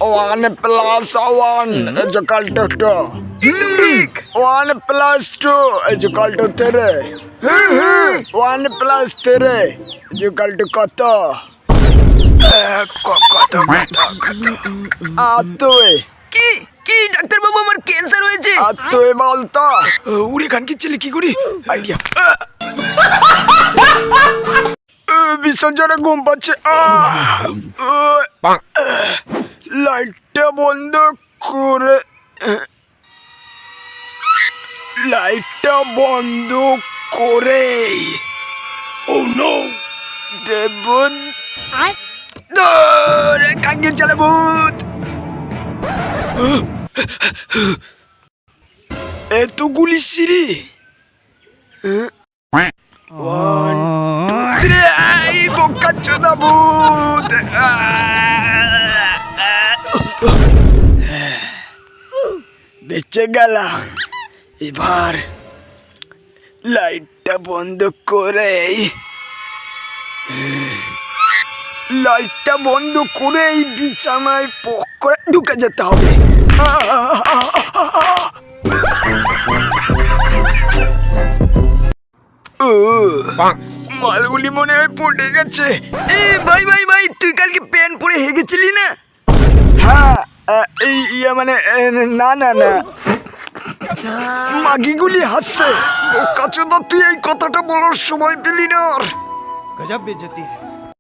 One plus one is equal to two. 1 plus 2 is equal to 3. 1 plus 3 is equal to কত? তুই কি কি doctor বাবু আমার cancer হয়েছে? তুই বলতো উড়ে গান কি ছেলে কি করি আইডিয়া ভীষণ জোরে ঘুম পাচ্ছে। লাইটটা বন্ধ করে ও নো দেবুন দৌড়ে কাঙ্গে চলে ভূত। এতগুলি সিঁড়ি বোকাচ্চোদা ভূত। বেঁচে গেলাম। এবার লাইটটা বন্ধ করেই বিছানায় পক করে ঢুকে যেতে হবে। মালগুলি মনে হয় পড়ে গেছে। ভাই ভাই ভাই তুই কালকে প্যান্ট পরে হেগেছিলি না? হ্যাঁ মানে না না না মাগিগুলি হাসছে। বোকাচোদা তুই এই কথাটা বলার সময় পেলি না। गजब बेइज्जती है